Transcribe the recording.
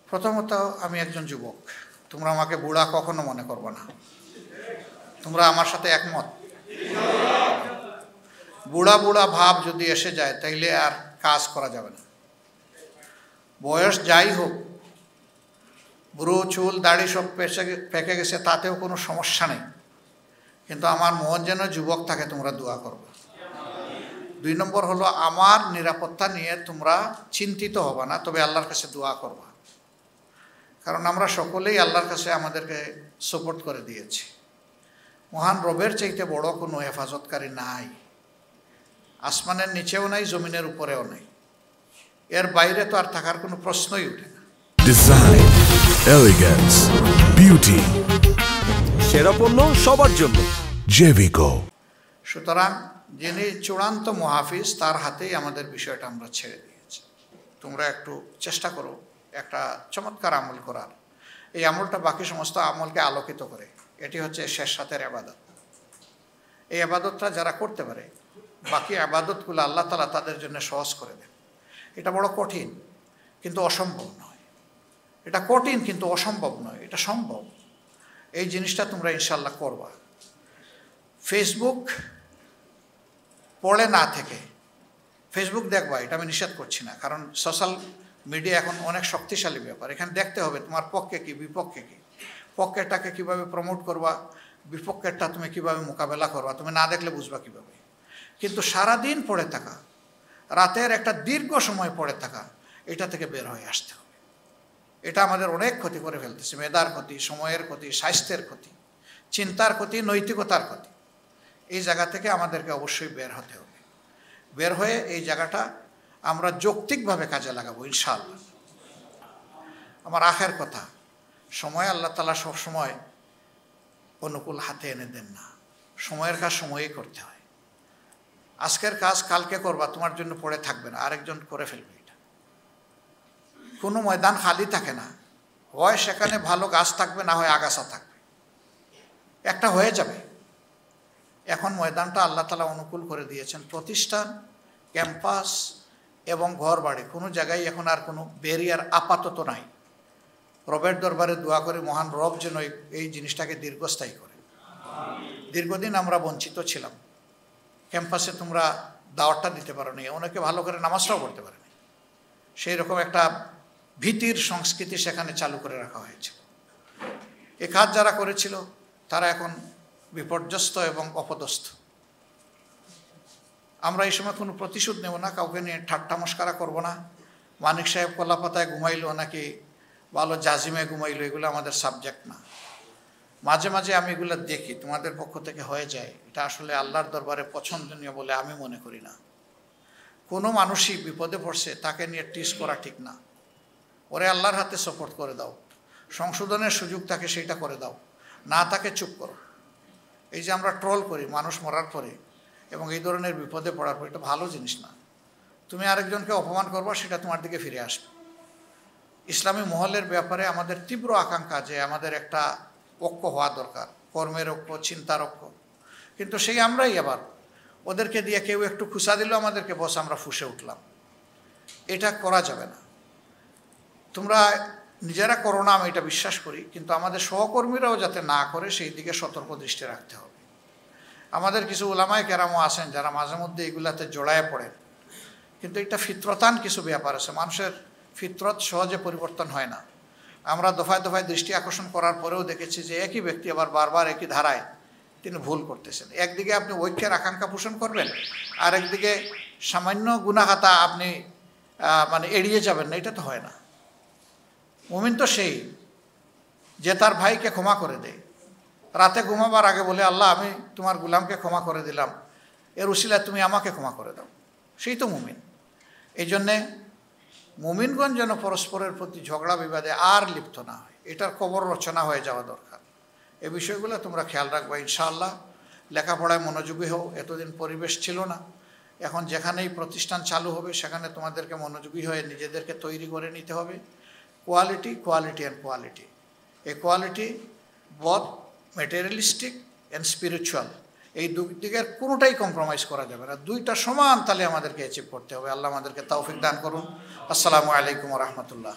প্রথমত আমি একজন যুবক, তোমরা আমাকে বুড়া কখনো মনে করবে না। তোমরা আমার সাথে একমত? বুড়া বুড়া ভাব যদি এসে যায় তাইলে আর কাজ করা যাবে না। বয়স যাই হোক, বুড়ো চুল দাড়ি সব পেকে গেছে, তাতেও কোনো সমস্যা নেই, কিন্তু আমার মন যেন যুবক থাকে, তোমরা দোয়া করবে। 2 নম্বর হলো আমার নিরাপত্তা নিয়ে তোমরা চিন্তিত হবে না, তবে আল্লাহর কাছে দোয়া করবা, কারণ আমরা সকলেই আল্লাহর কাছে আমাদেরকে সাপোর্ট করে দিয়েছি। মহান রবের চাইতে বড় কোনো হেফাজতকারী নাই, আসমানের নিচেও নাই, জমিনের উপরেও নাই, এর বাইরে তো আর থাকার কোনো প্রশ্নই উঠে না। ডিজাইন, এলিগেন্স, বিউটি, সেরা পণ্য সবার জন্য জেভিকো। সুতরাং যিনি চূড়ান্ত মুহাফিজ, তার হাতেই আমাদের বিষয়টা আমরা ছেড়ে দিয়েছি। তোমরা একটু চেষ্টা করো একটা চমৎকার আমল করার। এই আমলটা বাকি সমস্ত আমলকে আলোকিত করে। এটি হচ্ছে শেষ রাতের ইবাদত। এই ইবাদতটা যারা করতে পারে, বাকি ইবাদতগুলো আল্লাহ তাআলা তাদের জন্য সহজ করে দেন। এটা বড় কঠিন, কিন্তু অসম্ভব নয়। এটা কঠিন কিন্তু অসম্ভব নয়, এটা সম্ভব। এই জিনিসটা তোমরা ইনশাআল্লাহ করবা। ফেসবুক পড়ে না থেকে ফেসবুক দেখবা, এটা আমি নিষেধ করছি না, কারণ সোশ্যাল মিডিয়া এখন অনেক শক্তিশালী ব্যাপার। এখানে দেখতে হবে তোমার পক্ষে কি বিপক্ষে কি, পক্ষেরটাকে কীভাবে প্রমোট করবা, বিপক্ষেরটা তুমি কীভাবে মোকাবেলা করবা, তুমি না দেখলে বুঝবা কীভাবে। কিন্তু সারাদিন পড়ে থাকা, রাতের একটা দীর্ঘ সময় পড়ে থাকা, এটা থেকে বের হয়ে আসতে হবে। এটা আমাদের অনেক ক্ষতি করে ফেলতেছে, মেধার ক্ষতি, সময়ের ক্ষতি, স্বাস্থ্যের ক্ষতি, চিন্তার ক্ষতি, নৈতিকতার ক্ষতি। এই জায়গা থেকে আমাদেরকে অবশ্যই বের হতে হবে। বের হয়ে এই জায়গাটা আমরা যৌক্তিকভাবে কাজে লাগাবো ইনশাআল্লাহ। আমার আখের কথা, সময় আল্লাহ তাআলা সবসময় অনুকূল হাতে এনে দেন না, সময়ের কাজ সময়েই করতে হয়। আজকের কাজ কালকে করবা, তোমার জন্য পড়ে থাকবে না, আরেকজন করে ফেলবে। এটা কোনো ময়দান খালি থাকে না, হয় সেখানে ভালো গাছ থাকবে, না হয় আগাছা থাকবে, একটা হয়ে যাবে। এখন ময়দানটা আল্লাহ তাআলা অনুকূল করে দিয়েছেন। প্রতিষ্ঠান, ক্যাম্পাস এবং ঘর বাড়ি, কোনো জায়গায় এখন আর কোনো ব্যারিয়ার আপাতত নাই। রবের দরবারে দোয়া করে মহান রব যেন এই জিনিসটাকে দীর্ঘস্থায়ী করে। দীর্ঘদিন আমরা বঞ্চিত ছিলাম। ক্যাম্পাসে তোমরা দাওয়াতটা দিতে পারো নি, অনেকে ভালো করে নামাজটাও পড়তে পারেনি। সেই রকম একটা ভীতির সংস্কৃতি সেখানে চালু করে রাখা হয়েছে। এ কাজ যারা করেছিল তারা এখন বিপর্যস্ত এবং অপদস্থ। আমরা এই সময় কোনো প্রতিশোধ নেব না, কাউকে নিয়ে ঠাট্টা মস্করা করবো না। মানিক সাহেব কলাপাতায় ঘুমাইলো নাকি ভালো জাজিমে ঘুমাইলো, এগুলো আমাদের সাবজেক্ট না। মাঝে মাঝে আমি এগুলো দেখি, তোমাদের পক্ষ থেকে হয়ে যায়, এটা আসলে আল্লাহর দরবারে পছন্দনীয় বলে আমি মনে করি না। কোনো মানুষই বিপদে পড়ছে তাকে নিয়ে টিস করা ঠিক না। ওরে আল্লাহর হাতে সাপোর্ট করে দাও, সংশোধনের সুযোগ তাকে সেইটা করে দাও, না তাকে চুপ করো। এই যে আমরা ট্রল করি মানুষ মরার পরে এবং এই ধরনের বিপদে পড়ার পর, এটা ভালো জিনিস না। তুমি আরেকজনকে অপমান করবা, সেটা তোমার দিকে ফিরে আসবে। ইসলামী মহলের ব্যাপারে আমাদের তীব্র আকাঙ্ক্ষা যে আমাদের একটা ঐক্য হওয়া দরকার, কর্মের ঐক্য, চিন্তার ঐক্য। কিন্তু সেই আমরাই আবার ওদেরকে দিয়ে কেউ একটু খুশা দিল আমাদেরকে, বস আমরা ফুঁসে উঠলাম। এটা করা যাবে না। তোমরা নিজেরা করো না, আমি এটা বিশ্বাস করি, কিন্তু আমাদের সহকর্মীরাও যাতে না করে সেই দিকে সতর্ক দৃষ্টি রাখতে হবে। আমাদের কিছু উলামায়ে কেরামও আছেন যারা মাঝে মধ্যে এগুলাতে জড়ায় পড়েন, কিন্তু এটা ফিতরতান কিছু ব্যাপার আছে। মানুষের ফিতরত সহজে পরিবর্তন হয় না। আমরা দফায় দফায় দৃষ্টি আকর্ষণ করার পরেও দেখেছি যে একই ব্যক্তি আবার বারবার একই ধারায় তিনি ভুল করতেছেন। একদিকে আপনি ঐক্যের আকাঙ্ক্ষা পোষণ করবেন, আর একদিকে সামান্য গুনাহাতা আপনি এড়িয়ে যাবেন না, এটা তো হয় না। মুমিন তো সেই যে তার ভাইকে ক্ষমা করে দেয়, রাতে ঘুমাবার আগে বলে আল্লাহ আমি তোমার গুলামকে ক্ষমা করে দিলাম, এর উসিলায় তুমি আমাকে ক্ষমা করে দাও, সেই তো মুমিন। এই জন্যে মুমিনগণ যেন পরস্পরের প্রতি ঝগড়া বিবাদে আর লিপ্ত না হয়, এটার কবর রচনা হয়ে যাওয়া দরকার। এই বিষয়গুলো তোমরা খেয়াল রাখবা ইনশাআল্লাহ। লেখাপড়ায় মনোযোগী হও, এতদিন পরিবেশ ছিল না, এখন যেখানেই প্রতিষ্ঠান চালু হবে সেখানে তোমাদেরকে মনোযোগী হয়ে নিজেদেরকে তৈরি করে নিতে হবে। Quality, quality and quality. এই quality both materialistic and spiritual, এই দুই দিকের কোনোটাই কম্প্রোমাইজ করা যাবে না। দুইটা সমান তালে আমাদেরকে অ্যাচিভ করতে হবে। আল্লাহ আমাদেরকে তৌফিক দান করুন। আসসালামু আলাইকুম ওয়া রাহমাতুল্লাহ।